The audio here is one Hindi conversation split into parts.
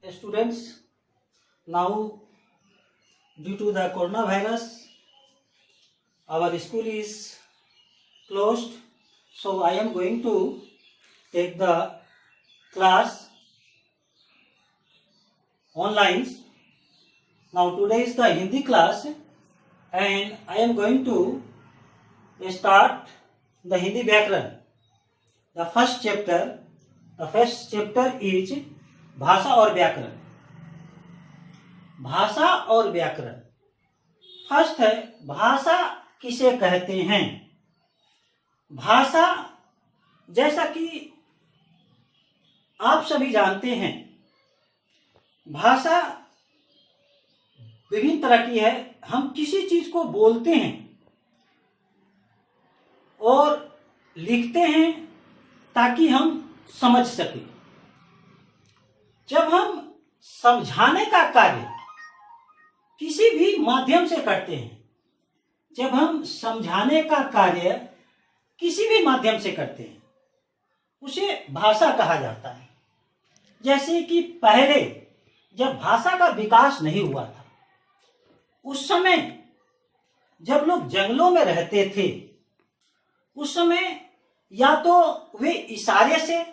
Students, now due to the coronavirus, our school is closed, so I am going to take the class online. Now today is the Hindi class and I am going to start the Hindi Vyakaran. The first chapter is भाषा और व्याकरण. भाषा और व्याकरण. फर्स्ट है भाषा किसे कहते हैं. भाषा जैसा कि आप सभी जानते हैं, भाषा विभिन्न तरह की है. हम किसी चीज को बोलते हैं और लिखते हैं ताकि हम समझ सकें. जब हम समझाने का कार्य किसी भी माध्यम से करते हैं, जब हम समझाने का कार्य किसी भी माध्यम से करते हैं, उसे भाषा कहा जाता है. जैसे कि पहले जब भाषा का विकास नहीं हुआ था, उस समय जब लोग जंगलों में रहते थे, उस समय या तो वे इशारे से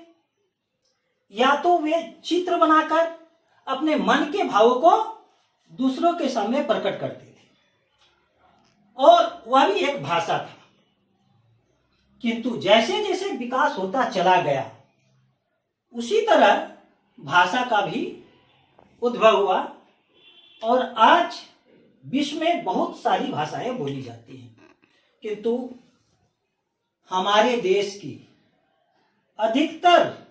या तो वे चित्र बनाकर अपने मन के भावों को दूसरों के सामने प्रकट करते थे और वह भी एक भाषा था. किंतु जैसे जैसे विकास होता चला गया, उसी तरह भाषा का भी उद्भव हुआ और आज विश्व में बहुत सारी भाषाएं बोली जाती हैं. किंतु हमारे देश की अधिकतर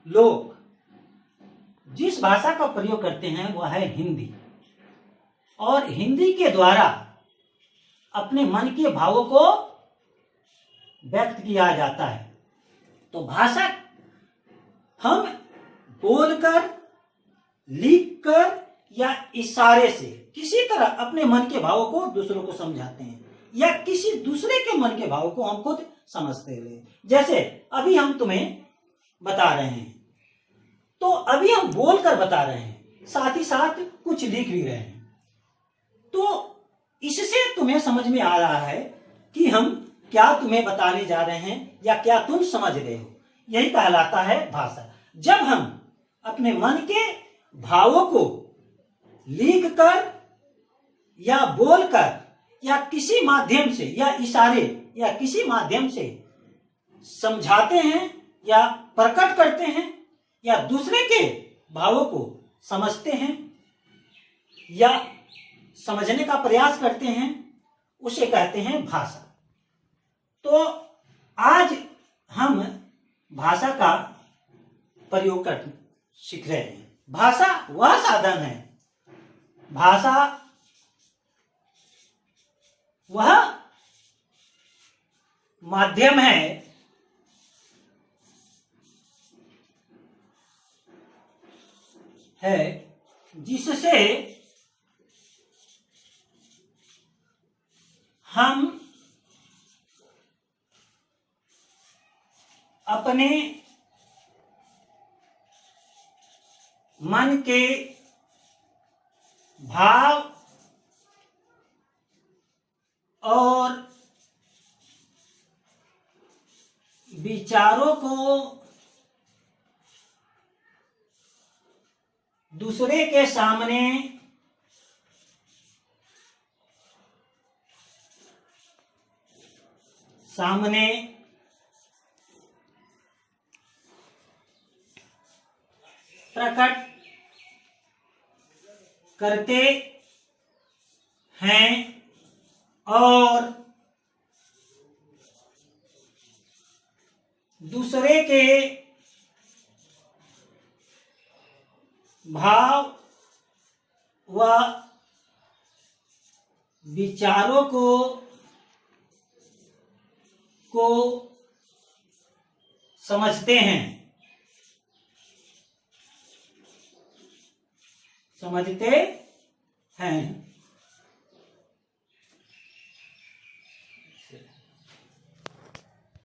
लोग जिस भाषा का प्रयोग करते हैं वह है हिंदी, और हिंदी के द्वारा अपने मन के भावों को व्यक्त किया जाता है. तो भाषा हम बोलकर, लिखकर या इशारे से किसी तरह अपने मन के भावों को दूसरों को समझाते हैं या किसी दूसरे के मन के भावों को हम खुद समझते हैं. जैसे अभी हम तुम्हें बता रहे हैं, तो अभी हम बोलकर बता रहे हैं, साथ ही साथ कुछ लिख भी रहे हैं. तो इससे तुम्हें समझ में आ रहा है कि हम क्या तुम्हें बताने जा रहे हैं या क्या तुम समझ रहे हो. यही कहलाता है भाषा. जब हम अपने मन के भावों को लिखकर या बोलकर या किसी माध्यम से या इशारे या किसी माध्यम से समझाते हैं या प्रकट करते हैं या दूसरे के भावों को समझते हैं या समझने का प्रयास करते हैं, उसे कहते हैं भाषा. तो आज हम भाषा का प्रयोग कर सीख रहे हैं. भाषा वह साधन है, भाषा वह माध्यम है जिससे हम अपने मन के भाव और विचारों को दूसरे के सामने प्रकट करते हैं और दूसरे के भाव व विचारों को समझते हैं.